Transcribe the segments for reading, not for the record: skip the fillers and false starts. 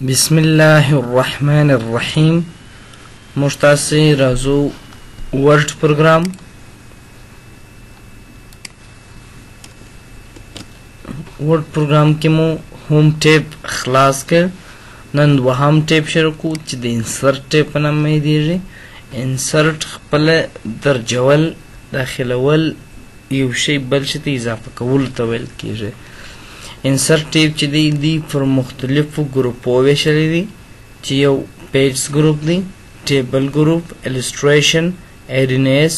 بسم الله الرحمن الرحیم. موږ تاسې راځو ورډ پروګرام. ورډ پروګرام کې مو هوم ټیب خلاص کړ. نن دوهم ټیب شروع کوو چې د انسرټ ټیب په نامه یادېږي. انسرټ خپله درجول، داخلول، یو شی بل شي ته اضافه کولو ته ویل کېږي. انسرټ ټیب چې دی پر مختلفو ګروپو ویشلی دی چې یو پیجز ګروپ دی، ټیبل ګروپ، السټریشن، ایرینیس،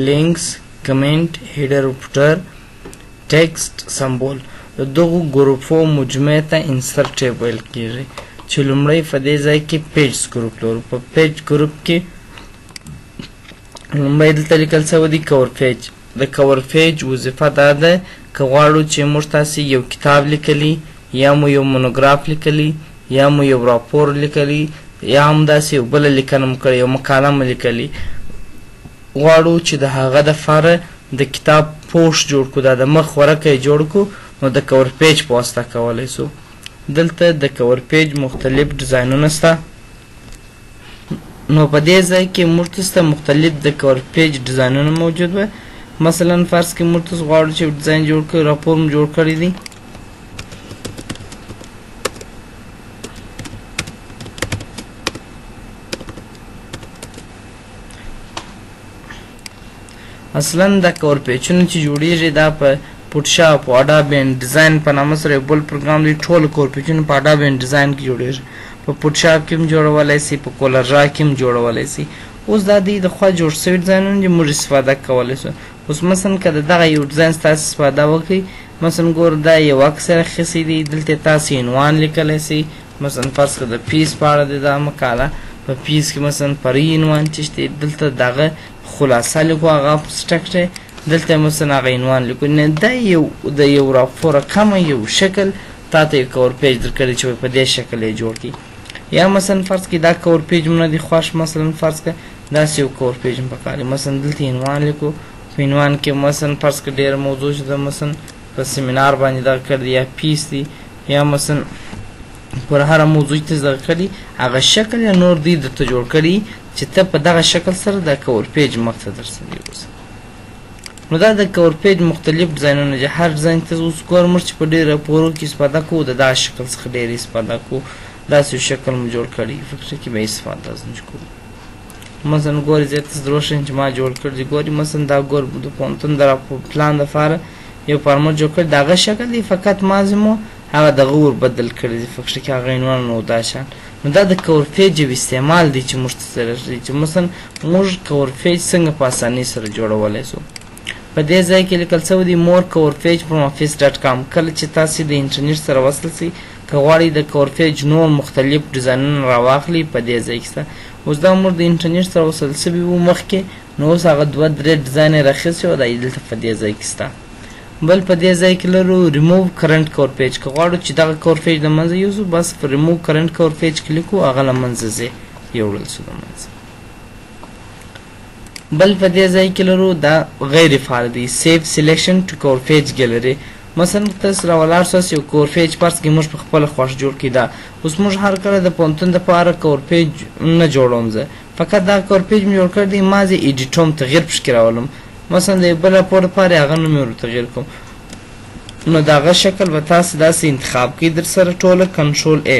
لینکس، کمنټ، هیډر او فوټر، ټیکسټ، سمبول. د دغو ګروپو مجموعې ته انسرټ ټیب ویل کېږي چې لومړی په دې ځای کې پیجز ګروپ لرو. په پیج ګروپ کې لومړی دلته لیکل سوی دی کور پیج. د کور پیج وظیفه دا ده که غواړو چې موږ تاسې یو کتاب لیکلی، یا مو یو مونوګراف لیکلی، یا مو یو راپور لیکلی، یا هم داسې یو بله لیکنه مو کړې، یو مقاله مو لیکلي، غواړو چې د هغه دپاره د کتاب پوسټ جوړ کړو، دا د مخ ورقه یې جوړ کړو، نو د کور پیج په واسطه کولی سو. دلته د کور پیج مختلف ډیزاینونه شته. نو په دې ځای کې موږ ته مختلف د کور پیج ډیزاینونه موجود وه. مثلا فرض کې موږ تاسو غواړو چې ډیزاین جوړ کړو، راپور مو جوړ کړی دی. اصلا دا کور پیجونه چې جوړیږي دا په فوټوشاپ او اډوبي ډیزاین په نامه سره یو بل پروګرام دی. ټول کور پیجونه په اډوبي ډیزاین کې جوړیږي. په فوټوشاپ کې هم جوړولی سي، په کولرا کې هم جوړولی سي. اوس دا دی د خوا جوړ سوي ډیزاینونه چې موږ استفاده کولی سو. اوس مثلا که د دغه یو ډیزاین تاسو استفاده وکړئ، مثلا ګور دا یو عکس راخیستی دی، دلته تاسو عنوان لیکلی سئ. مثلا فرض کړه د پیس په اړه دی دا مقاله، په پیس کې مثلا فرعي عنوان چې شته، دلته دغه خلاصه لیکو، هغه سټرکچر، دلته مثلا هغه عنوان لیکو. نه دا یو د یو راپور کمه یو شکل تاته یو کور پیج درکړی چې په دې شکل یې جوړ کړي. یا مثلا فرض کړئ دا کور پیج مو نه دی خوښ، مثلا فرض کړه داسې یو کور پیج مو پکار دی. مثلا دلته عنوان لیکو، په عنوان کې مثلا فرض کړه ډېره موضوع چې ده مثلا په سیمینار باندې دغه کړی دی، یا پیس دی، یا مثلا پر هره موضوع چې دغه کړي هغه شکل یا نور دی درته جوړ کړي چې ته په دغه شکل سره د کور پیج مخ ته درسوي. اوس نو دا د کور پیج مختلف ډیزاینونه دي. هر ډیزاین ته اوس ګورو موږ چې په ډېرو راپورو کې استفاده کوو، د دغه شکل څخه ډېر استفاده کوو. داسې یو شکل مو جوړ کړی، فکر کې به استفاده ځنې کوو. مثلا ګوري زه تاسو دروښیم چې ما جوړ کړی، ګوري مثلا دا ګور د پوهنتون د پلان دپاره یو فارمټ جوړ کړی، د هغه شکل دی، فقط مازې مو هغه دغه ور بدل کړی دی، فکر کې هغه عنوان او دا شان. نو دا د کور پیج یو استعمال دی چې موږ ته سره دی، چې مثلا موږ کور پیج څنګه په اسانۍ سره جوړولی سو. په دې ځای کې لیکل سوی دی مور کور پیج فرام office.com. کله چې تاسې د انټرنیټ سره وصل سئ، که غواړئ د کور پیج نور مختلف ډیزاینونه راواخلئ، په دې ځای کې شته. اوس دا موږ د انټرنیټ سره وصل سوي وو مخکې، نو اوس هغه دوه درې ډیزاین یې راخیستي وو، دا یې دلته په دې ځای کې شته. بل په دې ځای کې لرو ریموو کرنټ کور پیج. که غواړو چې دغه کور پیج له منځه یوسو، بس په ریموو کرنټ کور پیج کلیک وو، هغه له منځه ځي، یوړل سو د منځه. بل په دې ځای کې لرو دا غیر فعال دی، سیف سلیکشن ټو کور پیج ګیلري. مثلا تاسو راولاړ سوس یو کور پیج فرض کړئ موږ په خپله خوښ جوړ کړي. دا اوس موږ هر کله د پوهنتون دپاره کور پیج نه جوړوم زه، فقط دا کور پیج مې جوړ کړی دی، ما زه ایډیټوم تغیر پکښې راولم. مثلا د یو بل راپور دپاره هغه نوم یې ور تغیر کوم، نو د هغه شکل به تاسو داسې انتخاب کړئ در سره ټوله. کنټرول A.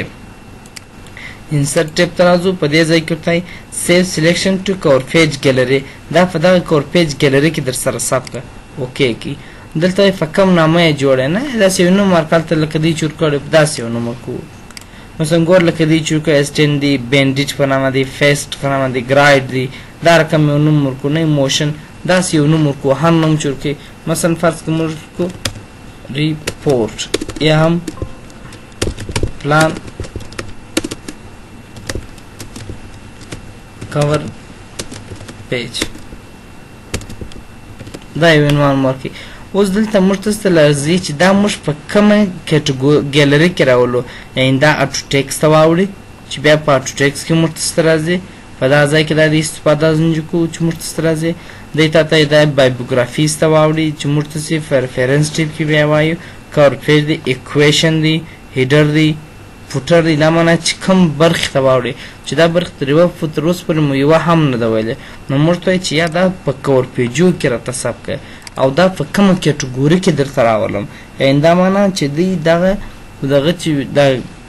انسرټ ټیب ته راځو. په دې ځای کې ورته سیف سلیکشن ټو کور پیج ګیلري، دا په دغه کور پیج ګیلري کې در سره ثبت کړه، اوکې کړئ. دلته په کوم نامه یې جوړه نه، داسې یو نوم ورکړه، هلته لکه دوی چور کړی داسې یو نوم ورکوو. مثلا ګور لکه دوی چور کړی اسټین دی، بینډیج په نامه دی، فیسټ په نامه دی، ګرایډ دی، دا رقم یو نوم ورکوو، نه موشن، داسې یو نوم ورکوو، هر نوم چور کړئ. مثلا فرض کړه موږ ورکوو ریپورټ، یا هم پلان کور پیج، دا یو عنوان مو ورکړئ. اوس دلته موږ تاسو ته لازمي چې دا موږ په کومه ګیلري کې راولو، یعنې دا اټو ټیکس ته واوړي چې بیا په اټو ټیکس کې موږ تاسو ته راځي. په دا ځای کې دا د استفاده ځنې کوو چې موږ تاسو ته راځي. دی تا ته دا بایوګرافیز ته واوړي چې موږ تاسې په ریفرنس ټیب کې بیا وایو. کور پیج دی، ایکویشن دی، هیډر دی، فوټر دی دا معنا چې کوم برخې ته واوړي چې دا برخې تر یوه فوټ تر اوسه پورې مو یوه هم نه ده ویلې نو موږ ته وایي چې یا دا په کور پیجو کې راته ثبت کړه او دا په کومه کټګوري کې درته راولم یعنې دا معنا چې دوی دغه چې دا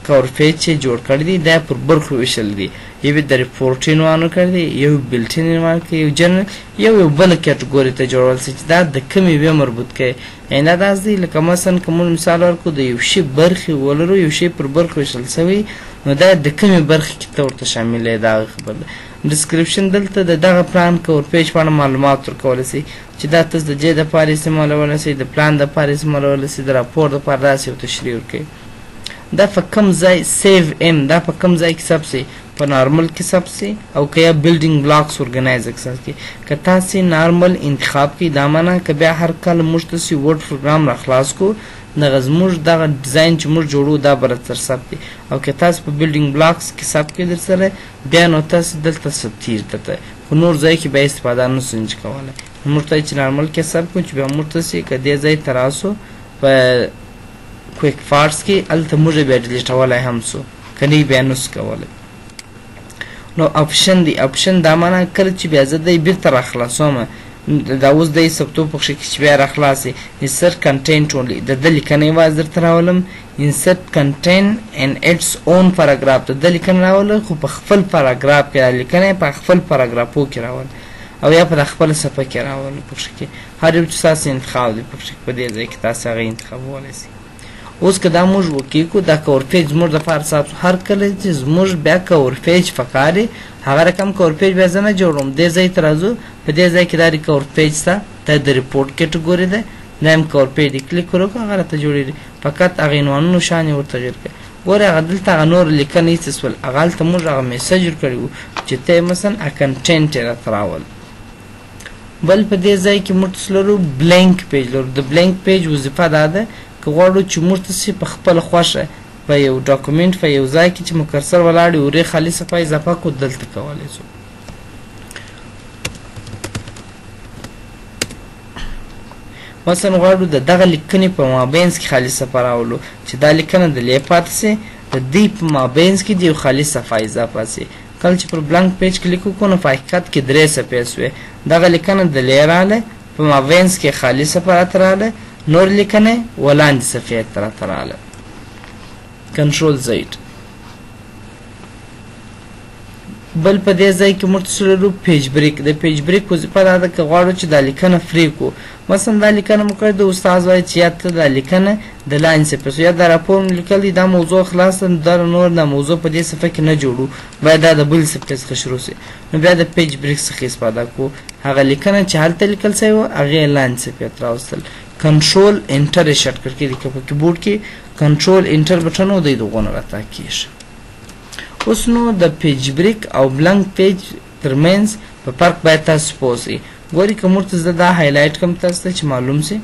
کور پیج چې جوړ کړی دی دا پر برخو ویشل دي یو د ریپورټ عنوان کړی دی یو بلټین عنوان کړی یو جنرال یو بله کټګوري ته جوړول سي چې دا د کومې یوې مربوط کوي یعنې دا داسې دی لکه مثلا که موږ مثال ورکړو د یو شي برخې ولرو یو شی پر برخو ویشل سوی نو دا د کومې برخې کې ته ورته شامل دی دا خبر ده ډسکرپشن دلته د دغه پلان کور پیج په اړه معلومات ورکولی سي چې دا تاسو د جې دپاره استعمالولی سئ د پلان دپاره استعمالولی سئ د راپور دپاره داسې یو تشریح ورکوي دا په کوم ځای سیو ام دا په کوم ځای کې ثبت سي په نارمل کې ثبت سي او که یا بلډینګ بلاکس ارګنایزر کې که تاسې نارمل انتخاب کې دا معنا که بیا هر کله موږ تاسې ورډ پروګرام را خلاص کړو دغه زموږ دغه ډیزاین چې موږ جوړو دا به راته ثبت دی او که تاسو په بلډینګ بلاکس کې ثبت کړئ درسره بیا نو تاسو دلته ثبتېږي درته خو نور ځای کې بیا استفاده نه سو نشي کولی موږ ته چې نارمل کې ثبت کړو چې بیا موږ تاسې که دې ځای ته راسو په کویک فارس کې هلته موږ بیا ډیلیټولی هم سو که نه بیا نه سو کولی نو اپشن دی اپشن دا معنا کله چې بیا زه دی بیرته راخلاصوم دا اوس دی ثبتو په کښې چې بیا راخلاص سي انسرټ کنټینټ اونلی د ده لیکنه یوازې درته راولم انسرټ کنټین ان اټس اون پاراګراف د ده لیکنه راولم خو په خپل پاراګراف کې دا لیکنه په خپل پاراګرافو کې راولم او یا په خپله صفحه کې راولم په کښې کې هر یو چې ستاسې انتخاب دی په کښې په دې ځای کې تاسې هغه انتخابولی سي اوس که دا موږ وکیږو دا کور پیج زموږ دپاره ساتو هر کله چې زموږ بیا کور پیج پکار دی هغه رقم کور پیج بیا زه نه جوړوم دې ځای ته راځو په دې ځای کې دا کور پیج شته دا د ریپورټ کټګوري ده دا هم کور پیج دی کلیک کړو هغه راته جوړېږي فقط هغه عنوانونو شان یې ورته تغیر کړئ ګورئ هغه دلته هغه نور لیکنې ایسته سول هغه هلته موږ هغه میسج ورکړی وو چې ته یې مثلا کنټینټ یې راته راول بل په دې ځای کې موږ تاسو لرو بلینک پیج لرو د بلینک پیج وظیفه دا ده که غواړو چې موږ تاسې په خپله خوښه په یو ډاکومنټ په یو ځای کې چې مو کرسر ولاړ وي ورې خالي صفحه اضافه کړو دلته کولی شو مثلا غواړو د دغه لیکنې په مابینځ کې خالي صفحه راولو چې دا لیکنه د لې پاتې سي د دې په مابینځ کې د یو خالي صفحه اضافه سي کله چې پر بلانک پیج کلیک وکړو نو په حقیقت کې 3 صفحې سوې دغه لیکنه د لې راغله په مابینځ کې خالي صفحه راته راغله نور لیکنه ولاندې صفحې ته راته راغله کنټرول زید بل په دې ځای کې موږ تاسو لرو پیج بریک د پیج بریک وظیفه دا ده که غواړو چې دا لیکنه فری کړو مثلا دا لیکنه مو کړې د استاد وایي چې یا ته دا لیکنه د لاندې صفحې یا دا راپور مو لیکل دی دا موضوع خلاصه دا نور دا موضوع په دې صفحه کې نه جوړو باید دا د بل صفحې څخه شروع سي نو بیا د پیج بریک څخه استفاده کوو هغه لیکنه چې هلته لیکل سوی وه هغې یې لاندې صفحې ته راوستل کنټرول انټر یې شارټکټ کې لیکه په کیبورډ کې کنټرول انټر بټن و دی دغونه راته کېږي اوس نو د پیج بریک او بلانک پیج ترمنځ په فرق باید تاسو پوه سئ ګورئ که موږ ته زه دا هایلایټ کړم تاسو ته چې معلوم سي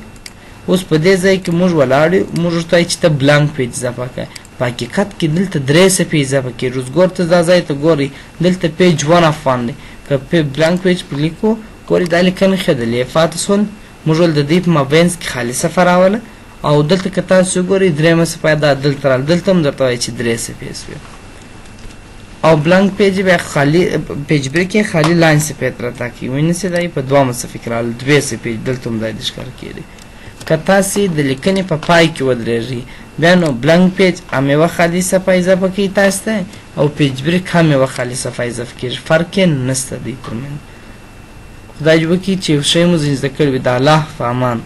اوس په دې ځای کې موږ ولاړ یو موږ ورته وایي چې ته بلانک پیج اضافه کړه په حقیقت کې دلته 3 صفحې اضافه کېږي اوس ګور ته دا ځای ته ګورئ دلته پیج 1 اف 1 دی که بلانک پیج په لیکو ګورئ دا لیکنې ښه ده لیفات سول موږ ول د دې په مابینځ کې خالي صفحه راوله او دلته که تاسو وګورئ 3مه صفحه دا دلته راغله دلته هم درته وایي چې 3 صفحې سوې او بلانک پیج بیا خالی پیج بریک یې خالي لاین صفحې ته راته کوي ونیسئ دا یې په 2مه صفحې کې راغله 2 صفحې دلته هم دا د ښکاره کېدی که تاسې د لیکنې په پای کې ودرېږئ بیا نو بلانک پیج هم یوه خالي صفحه اضافه کوي تاسو ته او پیج بریک هم یوه خالي صفحه اضافه کېږي فرق یې نشته دی ترمنځ خدای جوړ کړي چې یو شی مو ځینې زده کړی وي د الله په امان